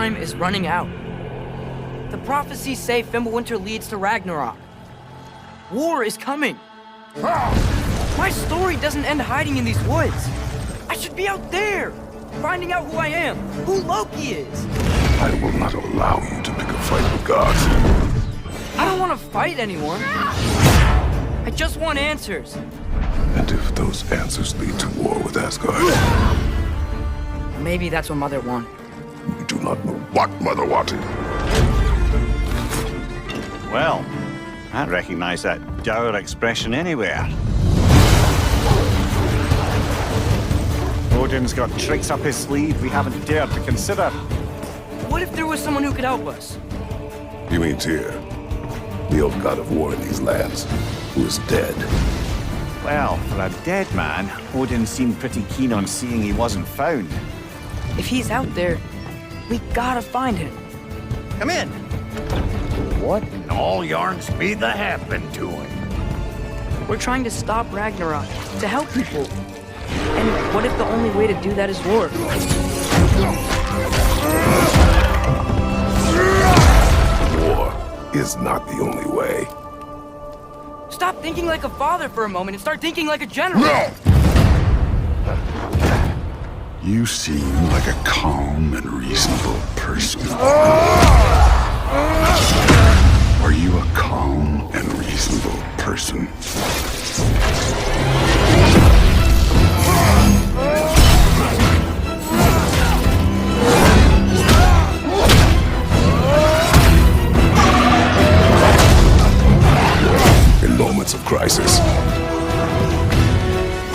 time is running out. The prophecies say Fimbulwinter leads to Ragnarok. War is coming. My story doesn't end hiding in these woods. I should be out there, finding out who I am, who Loki is. I will not allow you to pick a fight with gods. I don't want to fight anyone. I just want answers. And if those answers lead to war with Asgard? Maybe that's what Mother wanted. We do not know what Mother wanted. Well, I recognize that dour expression anywhere. Odin's got tricks up his sleeve we haven't dared to consider. What if there was someone who could help us? You mean Tyr, the old god of war in these lands, who is dead? Well, for a dead man, Odin seemed pretty keen on seeing he wasn't found. If he's out there, we gotta find him. Come in. What in all yarn speed that happened to him? We're trying to stop Ragnarok, to help people. And what if the only way to do that is war? War is not the only way. Stop thinking like a father for a moment and start thinking like a general. No! You seem like a calm and reasonable person. Are you a calm and reasonable person? In moments of crisis,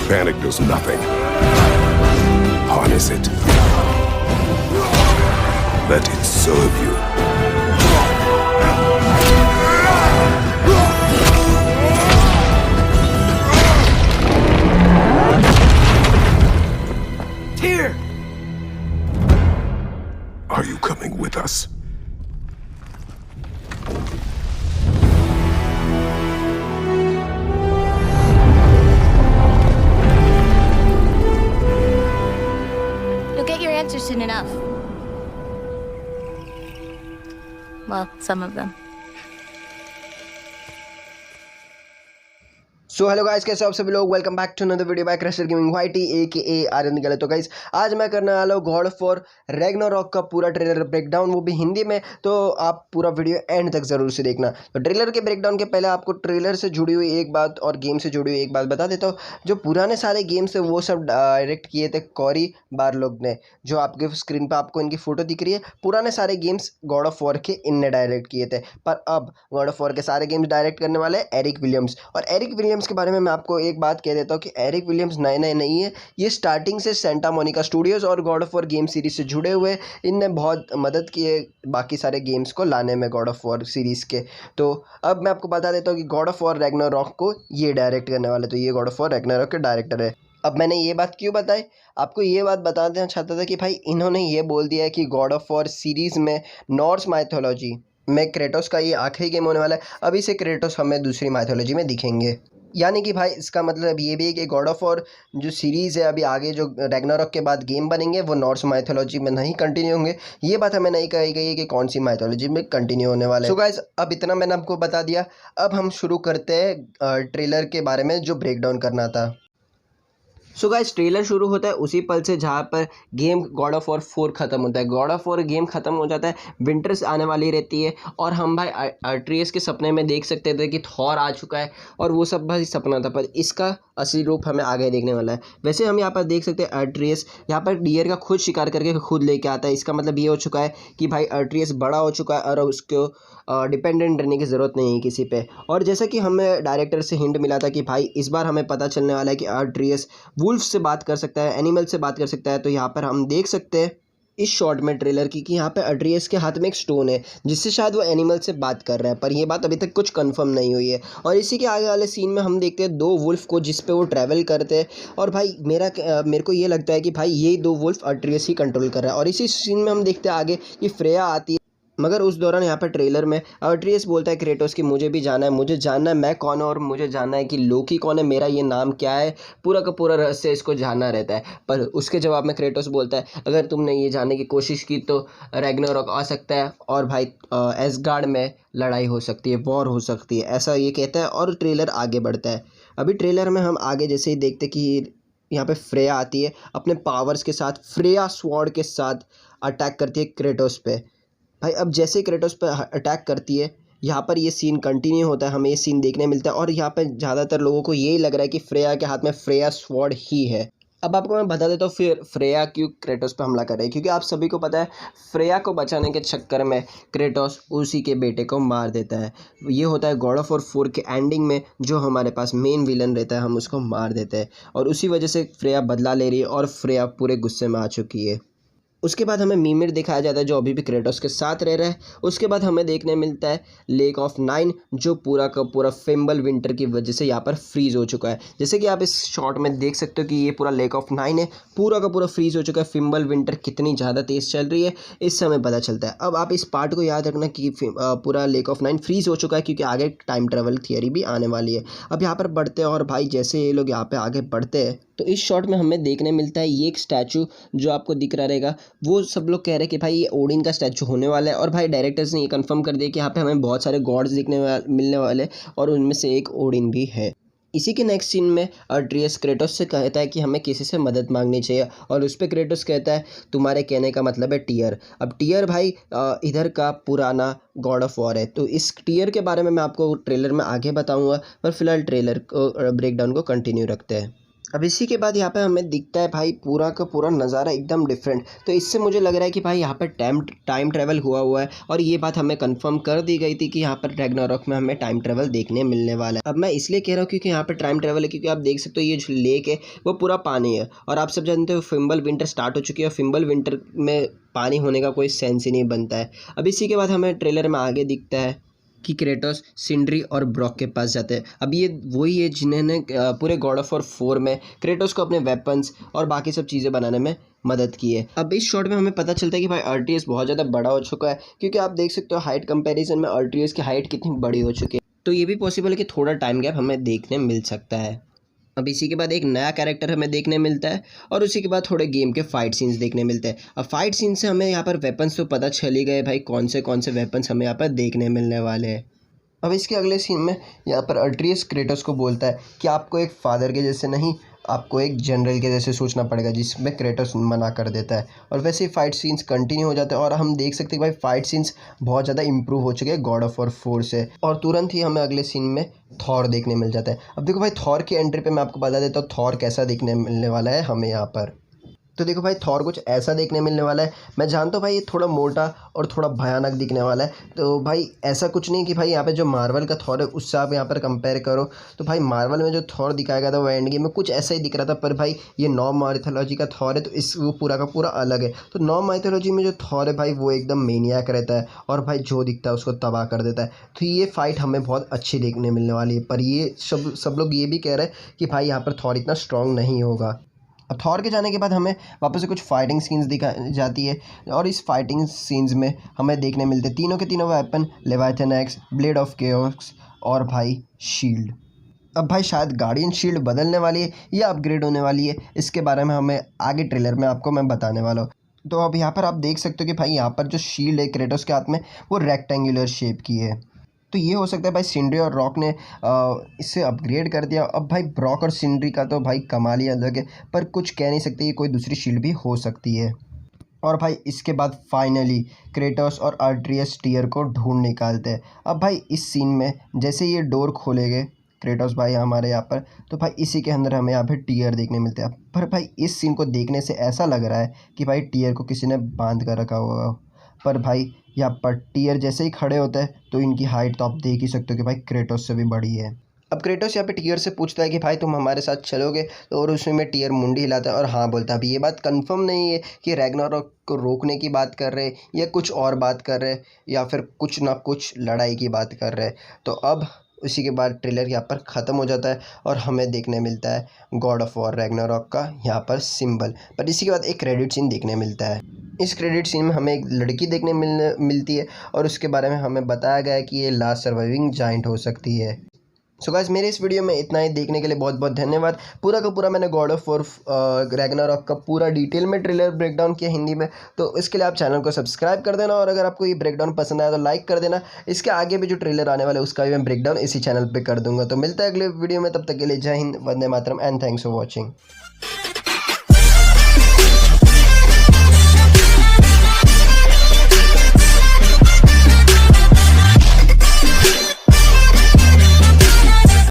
panic does nothing. Harness it. Let it serve you. Tyr! Are you coming with us? You'll get your answers soon enough. Well, some of them. So hello guys, कैसे हो आप सभी लोग। Welcome back to another video by Crusher Gaming YT AKA Aryan Nikle. तो guys आज मैं करने वाला हूँ गॉड ऑफ वॉर रैग्नारॉक का पूरा ट्रेलर ब्रेकडाउन, वो भी हिंदी में। तो आप पूरा वीडियो एंड तक ज़रूर से देखना। तो ट्रेलर के ब्रेकडाउन के पहले आपको ट्रेलर से जुड़ी हुई एक बात और गेम से जुड़ी हुई एक बात बता देता हूँ। जो पुराने सारे गेम्स है वो सब डायरेक्ट किए थे कॉरी बारलोग ने। जो आपके स्क्रीन पर आपको इनकी फ़ोटो दिख रही है, पुराने सारे गेम्स गॉड ऑफ वॉर के इनने डायरेक्ट किए थे। पर अब गॉड ऑफ वॉर के सारे गेम्स डायरेक्ट करने वाले हैं एरिक विलियम्स। और एरिक विलियम्स के बारे में मैं आपको एक बात कह देता हूँ कि एरिक विलियम्स नए नए नहीं है। ये स्टार्टिंग से सेंटा मोनिका स्टूडियोज़ और God of war game series से जुड़े हुए। इनने बहुत मदद की है बाकी सारे गेम्स को लाने में गॉड ऑफ वॉर सीरीज़ के। तो अब मैं आपको बता देता हूँ कि गॉड ऑफ वॉर रैग्नारॉक को ये डायरेक्ट करने वाले। तो ये गॉड ऑफ वॉर रैग्नारॉक के डायरेक्टर है। अब मैंने ये बात क्यों बताई, आपको ये बात बता देना चाहता था कि भाई इन्होंने ये बोल दिया है कि गॉड ऑफ वॉर सीरीज़ में नॉर्स माइथोलॉजी में क्रेटोस का ये आखिरी गेम होने वाला है। अभी से क्रेटोस हमें दूसरी माइथोलॉजी में दिखेंगे। यानी कि भाई इसका मतलब ये भी है कि गॉड ऑफ वॉर जो सीरीज़ है अभी आगे जो रैग्नारॉक के बाद गेम बनेंगे वो नॉर्स माइथोलॉजी में नहीं कंटिन्यू होंगे। ये बात हमें नहीं कही गई है कि कौन सी माइथोलॉजी में कंटिन्यू होने वाले। सो गाइस अब इतना मैंने आपको बता दिया। अब हम शुरू करते हैं ट्रेलर के बारे में जो ब्रेकडाउन करना था। सो गाइस ट्रेलर शुरू होता है उसी पल से जहाँ पर गेम गॉड ऑफ वॉर 4 ख़त्म होता है। गॉड ऑफ वॉर गेम ख़त्म हो जाता है, विंटर्स आने वाली रहती है और हम भाई अट्रियस के सपने में देख सकते थे कि थॉर आ चुका है और वो सब भाई सपना था। पर इसका असली रूप हमें आगे देखने वाला है। वैसे हम यहाँ पर देख सकते हैं अट्रियस यहाँ पर डियर का खुद शिकार करके खुद लेके आता है। इसका मतलब ये हो चुका है कि भाई अट्रियस बड़ा हो चुका है और उसको डिपेंडेंट रहने की ज़रूरत नहीं है किसी पे। और जैसा कि हमें डायरेक्टर से हिंट मिला था कि भाई इस बार हमें पता चलने वाला है कि अट्रियस वुल्फ से बात कर सकता है, एनिमल से बात कर सकता है। तो यहाँ पर हम देख सकते हैं इस शॉट में ट्रेलर की कि यहाँ पे अट्रियस के हाथ में एक स्टोन है जिससे शायद वो एनिमल से बात कर रहा है। पर ये बात अभी तक कुछ कंफर्म नहीं हुई है। और इसी के आगे वाले सीन में हम देखते हैं 2 वुल्फ को जिस पे वो ट्रैवल करते हैं। और भाई मेरे को ये लगता है कि भाई ये 2 वुल्फ अट्रियस ही कंट्रोल कर रहा है। और इसी सीन में हम देखते हैं आगे कि फ्रेया आती है मगर उस दौरान यहाँ पर ट्रेलर में अट्रियस बोलता है क्रेटोस कि मुझे भी जाना है, मुझे जानना है मैं कौन हूँ और मुझे जानना है कि लोकी कौन है, मेरा ये नाम क्या है, पूरा का पूरा रहस्य इसको जानना रहता है। पर उसके जवाब में क्रेटोस बोलता है अगर तुमने ये जानने की कोशिश की तो रैग्नारोक आ सकता है और भाई एसगार्ड में लड़ाई हो सकती है, वॉर हो सकती है, ऐसा ये कहता है और ट्रेलर आगे बढ़ता है। अभी ट्रेलर में हम आगे जैसे ही देखते कि यहाँ पे फ्रेया आती है अपने पावर्स के साथ, फ्रेया स्वॉर्ड के साथ अटैक करती है क्रेटोस पे। भाई अब जैसे ही क्रेटोस पे अटैक करती है यहाँ पर ये सीन कंटिन्यू होता है, हमें ये सीन देखने मिलता है और यहाँ पर ज़्यादातर लोगों को यही लग रहा है कि फ्रेया के हाथ में फ्रेया स्वॉर्ड ही है। अब आपको मैं बता देता हूँ फिर फ्रेया क्यों क्रेटोस पे हमला कर रही है, क्योंकि आप सभी को पता है फ्रेया को बचाने के चक्कर में क्रेटोस उसी के बेटे को मार देता है। ये होता है गॉड ऑफ वॉर 4 के एंडिंग में, जो हमारे पास मेन विलन रहता है हम उसको मार देते हैं और उसी वजह से फ्रेया बदला ले रही है और फ्रेया पूरे गुस्से में आ चुकी है। उसके बाद हमें मीमिर दिखाया जाता है जो अभी भी क्रेटोस के साथ रह रहा है। उसके बाद हमें देखने मिलता है लेक ऑफ नाइन, जो पूरा का पूरा फिम्बल विंटर की वजह से यहाँ पर फ्रीज़ हो चुका है। जैसे कि आप इस शॉट में देख सकते हो कि ये पूरा लेक ऑफ नाइन है, पूरा का पूरा फ्रीज़ हो चुका है। फिम्बल विंटर कितनी ज़्यादा तेज़ चल रही है इस समय पता चलता है। अब आप इस पार्ट को याद रखना कि पूरा लेक ऑफ नाइन फ्रीज़ हो चुका है क्योंकि आगे टाइम ट्रेवल थियरी भी आने वाली है। अब यहाँ पर बढ़ते हैं और भाई जैसे ये लोग यहाँ पर आगे बढ़ते हैं तो इस शॉट में हमें देखने मिलता है ये एक स्टैचू जो आपको दिख रहा रहेगा, वो सब लोग कह रहे हैं कि भाई ये ओडिन का स्टैचू होने वाला है और भाई डायरेक्टर्स ने ये कंफर्म कर दिया कि यहाँ पे हमें बहुत सारे गॉड्स मिलने वाले और उनमें से एक ओडिन भी है। इसी के नेक्स्ट सीन में अट्रियस क्रेटोस से कहता है कि हमें किसी से मदद मांगनी चाहिए और उस पर क्रेटोस कहता है तुम्हारे कहने का मतलब है टीयर। अब टीयर भाई इधर का पुराना गॉड ऑफ वॉर है, तो इस टीयर के बारे में मैं आपको ट्रेलर में आगे बताऊँगा, पर फिलहाल ट्रेलर को ब्रेकडाउन को कंटिन्यू रखते हैं। अब इसी के बाद यहाँ पे हमें दिखता है भाई पूरा का पूरा नज़ारा एकदम डिफरेंट, तो इससे मुझे लग रहा है कि भाई यहाँ पर टाइम ट्रैवल हुआ है और ये बात हमें कंफर्म कर दी गई थी कि यहाँ पर रैग्नारॉक में हमें टाइम ट्रैवल देखने मिलने वाला है। अब मैं इसलिए कह रहा हूँ क्योंकि यहाँ पर टाइम ट्रैवल है, क्योंकि आप देख सकते हो ये जो लेक है वो पूरा पानी है और आप सब जानते हो फिम्बल विंटर स्टार्ट हो चुकी है और फिम्बल विंटर में पानी होने का कोई सेंस ही नहीं बनता है। अब इसी के बाद हमें ट्रेलर में आगे दिखता है कि क्रेटोस सिंड्री और ब्रॉक के पास जाते हैं। अब ये वही है जिन्होंने पूरे गॉड ऑफ वॉर 4 में क्रेटोस को अपने वेपन्स और बाकी सब चीज़ें बनाने में मदद की है। अब इस शॉट में हमें पता चलता है कि भाई अट्रियस बहुत ज़्यादा बड़ा हो चुका है, क्योंकि आप देख सकते हो हाइट कंपैरिजन में अट्रियस की हाइट कितनी बड़ी हो चुकी है, तो ये भी पॉसिबल है कि थोड़ा टाइम गैप हमें देखने मिल सकता है। अब इसी के बाद एक नया कैरेक्टर हमें देखने मिलता है और उसी के बाद थोड़े गेम के फाइट सीन्स देखने मिलते हैं। अब फाइट सीन से हमें यहाँ पर वेपन्स तो पता चल ही गए भाई कौन से वेपन्स हमें यहाँ पर देखने मिलने वाले हैं। अब इसके अगले सीन में यहाँ पर अट्रियस क्रेटोस को बोलता है कि आपको एक फादर के जैसे नहीं, आपको एक जनरल के जैसे सोचना पड़ेगा, जिसमें क्रेटोस मना कर देता है और वैसे ही फाइट सीन्स कंटिन्यू हो जाते हैं और हम देख सकते हैं भाई फाइट सीन्स बहुत ज़्यादा इंप्रूव हो चुके हैं गॉड ऑफ वॉर 4 से। और तुरंत ही हमें अगले सीन में थॉर देखने मिल जाता है। अब देखो भाई थॉर की एंट्री पे मैं आपको बता देता हूँ थॉर कैसा देखने मिलने वाला है हमें यहाँ पर। तो देखो भाई थॉर कुछ ऐसा देखने मिलने वाला है। मैं जानता हूँ भाई ये थोड़ा मोटा और थोड़ा भयानक दिखने वाला है, तो भाई ऐसा कुछ नहीं कि भाई यहाँ पे जो मार्वल का थॉर है उससे आप यहाँ पर कंपेयर करो। तो भाई मार्वल में जो थॉर दिखाया गया था वो एंड गेम में कुछ ऐसा ही दिख रहा था, पर भाई ये नॉ माइथोलॉजी का थॉर है तो वो पूरा का पूरा अलग है। तो नॉ माइथोलॉजी में जो थॉर है भाई वो एकदम मेनियाक रहता है और भाई जो दिखता है उसको तबाह कर देता है। तो ये फाइट हमें बहुत अच्छी देखने मिलने वाली है, पर ये सब लोग ये भी कह रहे हैं कि भाई यहाँ पर थॉर इतना स्ट्रॉन्ग नहीं होगा। अब थॉर के जाने के बाद हमें वापस से कुछ फाइटिंग सीन्स दिखाई जाती है और इस फाइटिंग सीन्स में हमें देखने मिलते हैं तीनों के तीनों weapon, Leviathan x, blade of chaos और भाई शील्ड। अब भाई शायद गार्डियन शील्ड बदलने वाली है या अपग्रेड होने वाली है, इसके बारे में हमें आगे ट्रेलर में आपको मैं बताने वाला हूँ। तो अब यहाँ पर आप देख सकते हो कि भाई यहाँ पर जो शील्ड है क्रेटोस के हाथ में वो रेक्टेंगुलर शेप की है, तो ये हो सकता है भाई सिंड्री और रॉक ने इसे अपग्रेड कर दिया। अब भाई ब्रॉक और सिंड्री का तो भाई कमाल ही अलग है, पर कुछ कह नहीं सकते, ये कोई दूसरी शील्ड भी हो सकती है। और भाई इसके बाद फाइनली क्रेटोस और अट्रियस टीयर को ढूंढ निकालते हैं। अब भाई इस सीन में जैसे ये डोर खोलेंगे क्रेटोस भाई हमारे यहाँ पर, तो भाई इसी के अंदर हमें यहाँ पर टीयर देखने मिलते हैं। पर भाई इस सीन को देखने से ऐसा लग रहा है कि भाई टीयर को किसी ने बांध कर रखा हुआ, पर भाई यहाँ पर टीयर जैसे ही खड़े होते हैं तो इनकी हाइट तो आप देख ही सकते हो कि भाई क्रेटोस से भी बड़ी है। अब क्रेटोस यहाँ पे टीयर से पूछता है कि भाई तुम हमारे साथ चलोगे, तो और उसमें टीयर मुंडी हिलाता है और हाँ बोलता है। अभी ये बात कंफर्म नहीं है कि रैग्नारॉक को रोकने की बात कर रहे या कुछ और बात कर रहे या फिर कुछ ना कुछ लड़ाई की बात कर रहे। तो अब उसी के बाद ट्रेलर यहाँ पर ख़त्म हो जाता है और हमें देखने मिलता है गॉड ऑफ वॉर रैग्नारॉक का यहाँ पर सिंबल, पर इसी के बाद एक क्रेडिट सीन देखने मिलता है। इस क्रेडिट सीन में हमें एक लड़की देखने मिलती है और उसके बारे में हमें बताया गया है कि ये लास्ट सर्वाइविंग जायंट हो सकती है। सो गाइस, मेरे इस वीडियो में इतना ही। देखने के लिए बहुत बहुत धन्यवाद। पूरा का पूरा मैंने गॉड ऑफ वॉर रैग्नारॉक का पूरा डिटेल में ट्रेलर ब्रेकडाउन किया हिंदी में, तो इसके लिए आप चैनल को सब्सक्राइब कर देना और अगर आपको ये ब्रेकडाउन पसंद आया तो लाइक कर देना। इसके आगे भी जो ट्रेलर आने वाला है उसका भी मैं ब्रेकडाउन इसी चैनल पर कर दूंगा। तो मिलता है अगले वीडियो में, तब तक के लिए जय Hind, Vande Mataram and thanks for watching.